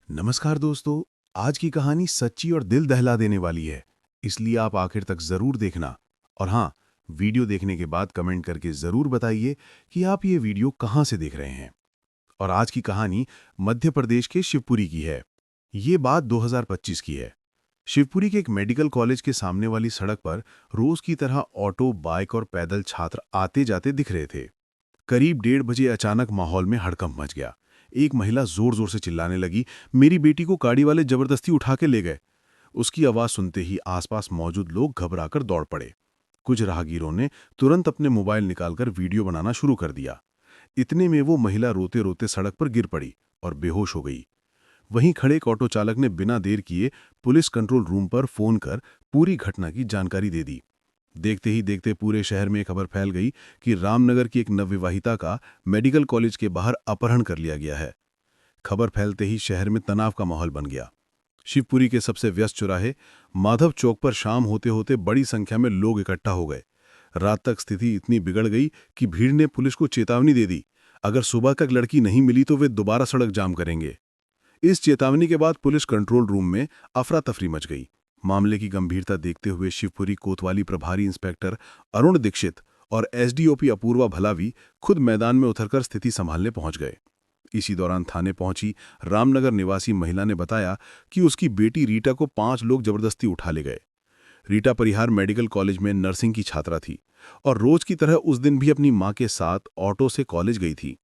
नमस्कार दोस्तों। आज की कहानी सच्ची और दिल दहला देने वाली है, इसलिए आप आखिर तक जरूर देखना। और हाँ, वीडियो देखने के बाद कमेंट करके जरूर बताइए कि आप ये वीडियो कहाँ से देख रहे हैं। और आज की कहानी मध्य प्रदेश के शिवपुरी की है। ये बात 2025 की है। शिवपुरी के एक मेडिकल कॉलेज के सामने वाली सड़क पर रोज की तरह ऑटो, बाइक और पैदल छात्र आते जाते दिख रहे थे। करीब 1:30 बजे अचानक माहौल में हड़कंप मच गया। एक महिला जोर जोर से चिल्लाने लगी, मेरी बेटी को गाड़ी वाले जबरदस्ती उठा के ले गए। उसकी आवाज सुनते ही आसपास मौजूद लोग घबराकर दौड़ पड़े। कुछ राहगीरों ने तुरंत अपने मोबाइल निकालकर वीडियो बनाना शुरू कर दिया। इतने में वो महिला रोते रोते सड़क पर गिर पड़ी और बेहोश हो गई। वहीं खड़े एक ऑटो चालक ने बिना देर किए पुलिस कंट्रोल रूम पर फोन कर पूरी घटना की जानकारी दे दी। देखते ही देखते पूरे शहर में खबर फैल गई कि रामनगर की एक नवविवाहिता का मेडिकल कॉलेज के बाहर अपहरण कर लिया गया है। खबर फैलते ही शहर में तनाव का माहौल बन गया। शिवपुरी के सबसे व्यस्त चौराहे माधव चौक पर शाम होते होते बड़ी संख्या में लोग इकट्ठा हो गए। रात तक स्थिति इतनी बिगड़ गई कि भीड़ ने पुलिस को चेतावनी दे दी, अगर सुबह तक लड़की नहीं मिली तो वे दोबारा सड़क जाम करेंगे। इस चेतावनी के बाद पुलिस कंट्रोल रूम में अफरा तफरी मच गई। मामले की गंभीरता देखते हुए शिवपुरी कोतवाली प्रभारी इंस्पेक्टर अरुण दीक्षित और एसडीओपी अपूर्वा भलावी खुद मैदान में उतरकर स्थिति संभालने पहुंच गए। इसी दौरान थाने पहुंची रामनगर निवासी महिला ने बताया कि उसकी बेटी रीटा को 5 लोग जबरदस्ती उठा ले गए। रीटा परिहार मेडिकल कॉलेज में नर्सिंग की छात्रा थी और रोज की तरह उस दिन भी अपनी मां के साथ ऑटो से कॉलेज गई थी।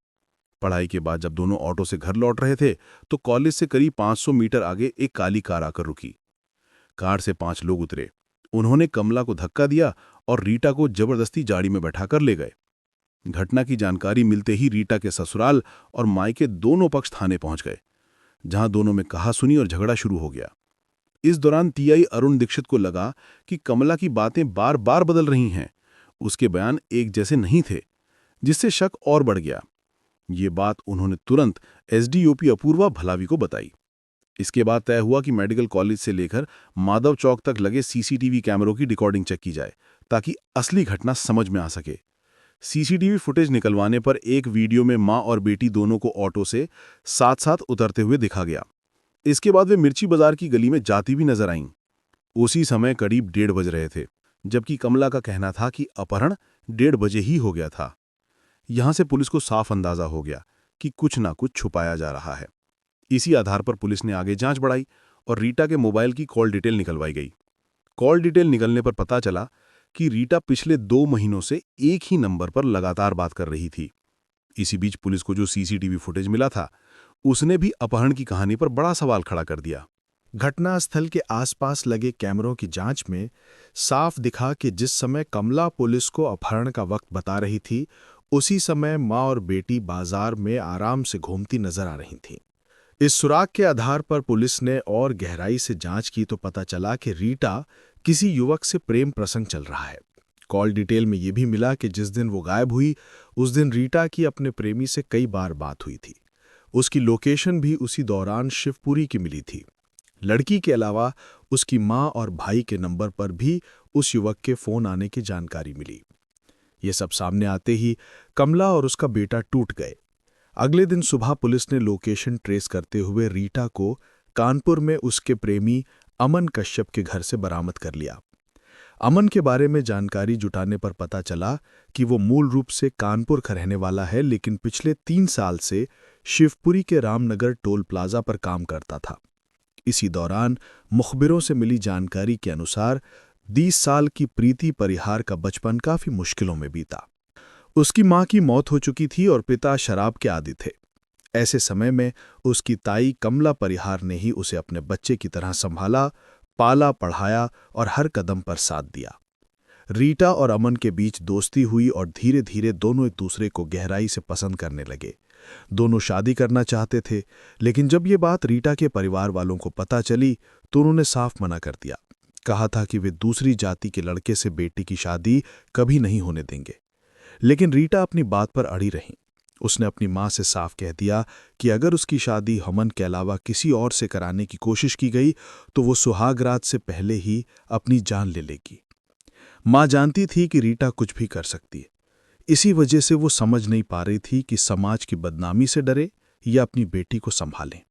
पढ़ाई के बाद जब दोनों ऑटो से घर लौट रहे थे तो कॉलेज से करीब 500 मीटर आगे एक काली कार आकर रुकी। कार से 5 लोग उतरे। उन्होंने कमला को धक्का दिया और रीटा को जबरदस्ती गाड़ी में बैठाकर ले गए। घटना की जानकारी मिलते ही रीटा के ससुराल और मायके दोनों पक्ष थाने पहुंच गए, जहां दोनों में कहासुनी और झगड़ा शुरू हो गया। इस दौरान टीआई अरुण दीक्षित को लगा कि कमला की बातें बार बार बदल रही हैं। उसके बयान एक जैसे नहीं थे, जिससे शक और बढ़ गया। ये बात उन्होंने तुरंत एसडीओपी अपूर्वा भलावी को बताई। इसके बाद तय हुआ कि मेडिकल कॉलेज से लेकर माधव चौक तक लगे सीसीटीवी कैमरों की रिकॉर्डिंग चेक की जाए, ताकि असली घटना समझ में आ सके। सीसीटीवी फुटेज निकलवाने पर एक वीडियो में मां और बेटी दोनों को ऑटो से साथ साथ उतरते हुए दिखा गया। इसके बाद वे मिर्ची बाजार की गली में जाती भी नजर आईं। उसी समय करीब 1:30 बज रहे थे, जबकि कमला का कहना था कि अपहरण 1:30 बजे ही हो गया था। यहां से पुलिस को साफ अंदाजा हो गया कि कुछ ना कुछ छुपाया जा रहा है। इसी आधार पर पुलिस ने आगे जांच बढ़ाई और रीटा के मोबाइल की कॉल डिटेल निकलवाई गई। कॉल डिटेल निकलने पर पता चला कि रीटा पिछले 2 महीनों से एक ही नंबर पर लगातार बात कर रही थी। इसी बीच पुलिस को जो सीसीटीवी फुटेज मिला था, उसने भी अपहरण की कहानी पर बड़ा सवाल खड़ा कर दिया। घटनास्थल के आसपास लगे कैमरों की जांच में साफ दिखा कि जिस समय कमला पुलिस को अपहरण का वक्त बता रही थी, उसी समय मां और बेटी बाजार में आराम से घूमती नजर आ रही थीं। इस सुराग के आधार पर पुलिस ने और गहराई से जांच की तो पता चला कि रीटा किसी युवक से प्रेम प्रसंग चल रहा है। कॉल डिटेल में यह भी मिला कि जिस दिन वो गायब हुई, उस दिन रीटा की अपने प्रेमी से कई बार बात हुई थी। उसकी लोकेशन भी उसी दौरान शिवपुरी की मिली थी। लड़की के अलावा उसकी मां और भाई के नंबर पर भी उस युवक के फोन आने की जानकारी मिली। ये सब सामने आते ही कमला और उसका बेटा टूट गए। अगले दिन सुबह पुलिस ने लोकेशन ट्रेस करते हुए रीटा को कानपुर में उसके प्रेमी अमन कश्यप के घर से बरामद कर लिया। अमन के बारे में जानकारी जुटाने पर पता चला कि वो मूल रूप से कानपुर का रहने वाला है, लेकिन पिछले 3 साल से शिवपुरी के रामनगर टोल प्लाजा पर काम करता था। इसी दौरान मुखबिरों से मिली जानकारी के अनुसार 20 साल की प्रीति परिहार का बचपन काफी मुश्किलों में बीता। उसकी मां की मौत हो चुकी थी और पिता शराब के आदी थे। ऐसे समय में उसकी ताई कमला परिहार ने ही उसे अपने बच्चे की तरह संभाला, पाला, पढ़ाया और हर कदम पर साथ दिया। रीटा और अमन के बीच दोस्ती हुई और धीरे धीरे दोनों एक दूसरे को गहराई से पसंद करने लगे। दोनों शादी करना चाहते थे, लेकिन जब ये बात रीटा के परिवार वालों को पता चली तो उन्होंने साफ मना कर दिया। कहा था कि वे दूसरी जाति के लड़के से बेटी की शादी कभी नहीं होने देंगे। लेकिन रीटा अपनी बात पर अड़ी रही। उसने अपनी मां से साफ कह दिया कि अगर उसकी शादी अमन के अलावा किसी और से कराने की कोशिश की गई तो वो सुहागरात से पहले ही अपनी जान ले लेगी। मां जानती थी कि रीटा कुछ भी कर सकती है। इसी वजह से वो समझ नहीं पा रही थी कि समाज की बदनामी से डरे या अपनी बेटी को संभालें।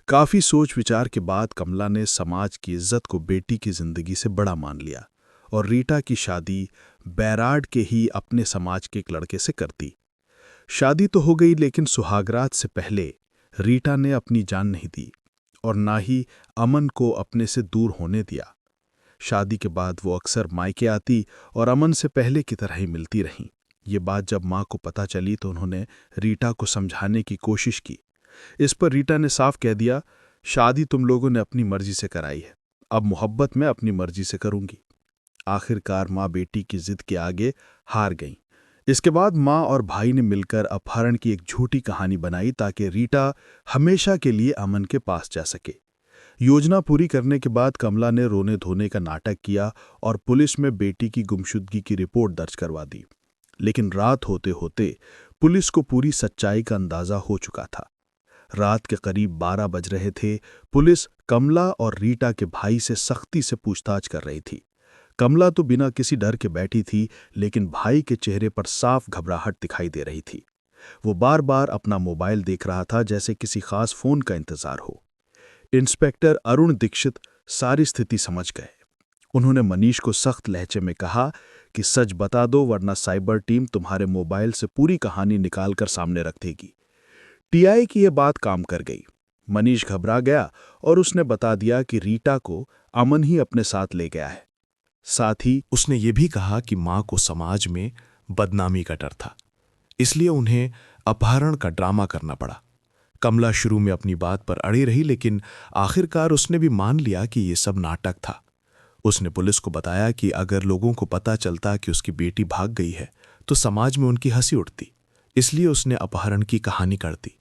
काफी सोच विचार के बाद कमला ने समाज की इज्जत को बेटी की जिंदगी से बड़ा मान लिया और रीटा की शादी बैराड के ही अपने समाज के एक लड़के से कर दी। शादी तो हो गई, लेकिन सुहागरात से पहले रीटा ने अपनी जान नहीं दी और ना ही अमन को अपने से दूर होने दिया। शादी के बाद वो अक्सर मायके आती और अमन से पहले की तरह ही मिलती रहीं। ये बात जब माँ को पता चली तो उन्होंने रीटा को समझाने की कोशिश की। इस पर रीटा ने साफ कह दिया, शादी तुम लोगों ने अपनी मर्जी से कराई है, अब मोहब्बत मैं अपनी मर्जी से करूंगी। आखिरकार माँ बेटी की जिद के आगे हार गईं। इसके बाद माँ और भाई ने मिलकर अपहरण की एक झूठी कहानी बनाई ताकि रीटा हमेशा के लिए अमन के पास जा सके। योजना पूरी करने के बाद कमला ने रोने धोने का नाटक किया और पुलिस में बेटी की गुमशुदगी की रिपोर्ट दर्ज करवा दी। लेकिन रात होते होते पुलिस को पूरी सच्चाई का अंदाजा हो चुका था। रात के करीब 12 बज रहे थे। पुलिस कमला और रीटा के भाई से सख्ती से पूछताछ कर रही थी। कमला तो बिना किसी डर के बैठी थी, लेकिन भाई के चेहरे पर साफ घबराहट दिखाई दे रही थी। वो बार बार अपना मोबाइल देख रहा था, जैसे किसी खास फोन का इंतजार हो। इंस्पेक्टर अरुण दीक्षित सारी स्थिति समझ गए। उन्होंने मनीष को सख्त लहजे में कहा कि सच बता दो, वरना साइबर टीम तुम्हारे मोबाइल से पूरी कहानी निकालकर सामने रख देगी। टीआई की यह बात काम कर गई। मनीष घबरा गया और उसने बता दिया कि रीटा को अमन ही अपने साथ ले गया है। साथ ही उसने ये भी कहा कि मां को समाज में बदनामी का डर था, इसलिए उन्हें अपहरण का ड्रामा करना पड़ा। कमला शुरू में अपनी बात पर अड़ी रही, लेकिन आखिरकार उसने भी मान लिया कि ये सब नाटक था। उसने पुलिस को बताया कि अगर लोगों को पता चलता कि उसकी बेटी भाग गई है तो समाज में उनकी हंसी उठती, इसलिए उसने अपहरण की कहानी कर दी।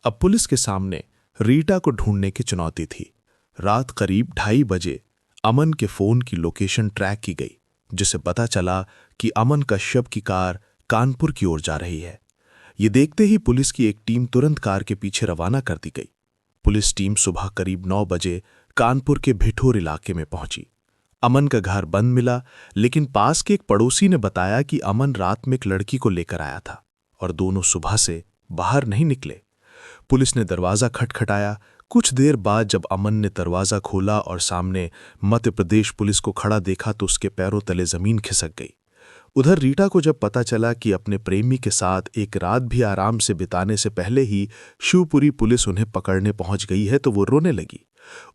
अब पुलिस के सामने रीटा को ढूंढने की चुनौती थी। रात करीब 2:30 बजे अमन के फोन की लोकेशन ट्रैक की गई, जिसे पता चला कि अमन का शव की कार कानपुर की ओर जा रही है। ये देखते ही पुलिस की एक टीम तुरंत कार के पीछे रवाना कर दी गई। पुलिस टीम सुबह करीब 9 बजे कानपुर के भिठोर इलाके में पहुंची। अमन का घर बंद मिला, लेकिन पास के एक पड़ोसी ने बताया कि अमन रात में एक लड़की को लेकर आया था और दोनों सुबह से बाहर नहीं निकले। पुलिस ने दरवाजा खटखटाया। कुछ देर बाद जब अमन ने दरवाजा खोला और सामने मध्य प्रदेश पुलिस को खड़ा देखा तो उसके पैरों तले जमीन खिसक गई। उधर रीटा को जब पता चला कि अपने प्रेमी के साथ एक रात भी आराम से बिताने से पहले ही शिवपुरी पुलिस उन्हें पकड़ने पहुंच गई है तो वो रोने लगी।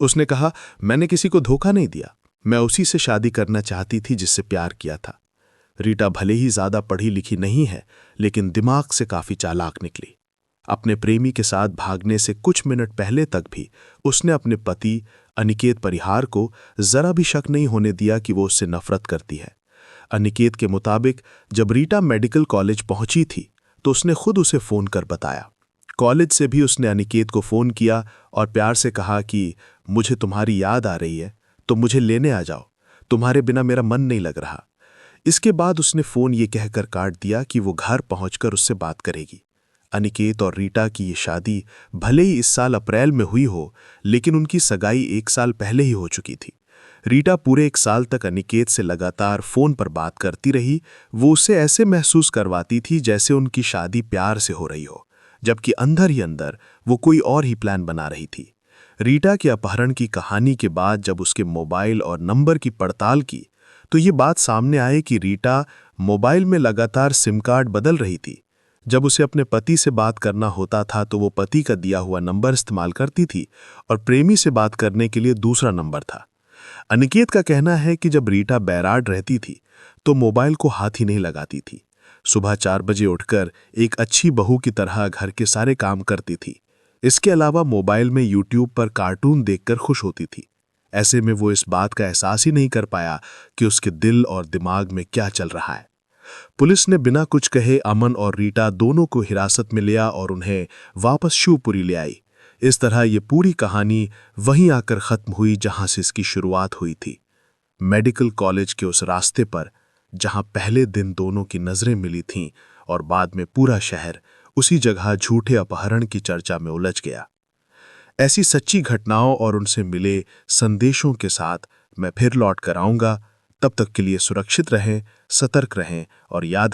उसने कहा, मैंने किसी को धोखा नहीं दिया, मैं उसी से शादी करना चाहती थी जिससे प्यार किया था। रीटा भले ही ज्यादा पढ़ी लिखी नहीं है, लेकिन दिमाग से काफी चालाक निकली। अपने प्रेमी के साथ भागने से कुछ मिनट पहले तक भी उसने अपने पति अनिकेत परिहार को जरा भी शक नहीं होने दिया कि वो उससे नफरत करती है। अनिकेत के मुताबिक जब रीटा मेडिकल कॉलेज पहुंची थी तो उसने खुद उसे फोन कर बताया। कॉलेज से भी उसने अनिकेत को फोन किया और प्यार से कहा कि मुझे तुम्हारी याद आ रही है तो मुझे लेने आ जाओ, तुम्हारे बिना मेरा मन नहीं लग रहा। इसके बाद उसने फोन ये कहकर काट दिया कि वो घर पहुंचकर उससे बात करेगी। अनिकेत और रीटा की ये शादी भले ही इस साल अप्रैल में हुई हो, लेकिन उनकी सगाई 1 साल पहले ही हो चुकी थी। रीटा पूरे 1 साल तक अनिकेत से लगातार फोन पर बात करती रही। वो उसे ऐसे महसूस करवाती थी जैसे उनकी शादी प्यार से हो रही हो, जबकि अंदर ही अंदर वो कोई और ही प्लान बना रही थी। रीटा के अपहरण की कहानी के बाद जब उसके मोबाइल और नंबर की पड़ताल की तो ये बात सामने आई कि रीटा मोबाइल में लगातार सिम कार्ड बदल रही थी। जब उसे अपने पति से बात करना होता था तो वो पति का दिया हुआ नंबर इस्तेमाल करती थी और प्रेमी से बात करने के लिए दूसरा नंबर था। अनिकेत का कहना है कि जब रीटा बैराड रहती थी तो मोबाइल को हाथ ही नहीं लगाती थी। सुबह 4 बजे उठकर एक अच्छी बहू की तरह घर के सारे काम करती थी। इसके अलावा मोबाइल में यूट्यूब पर कार्टून देखकर खुश होती थी। ऐसे में वो इस बात का एहसास ही नहीं कर पाया कि उसके दिल और दिमाग में क्या चल रहा है। पुलिस ने बिना कुछ कहे अमन और रीटा दोनों को हिरासत में लिया और उन्हें वापस शिवपुरी ले आई। इस तरह ये पूरी कहानी वहीं आकर खत्म हुई जहां से इसकी शुरुआत हुई थी, मेडिकल कॉलेज के उस रास्ते पर जहां पहले दिन दोनों की नजरें मिली थीं और बाद में पूरा शहर उसी जगह झूठे अपहरण की चर्चा में उलझ गया। ऐसी सच्ची घटनाओं और उनसे मिले संदेशों के साथ मैं फिर लौट कर आऊंगा। तब तक के लिए सुरक्षित रहें, सतर्क रहें और याद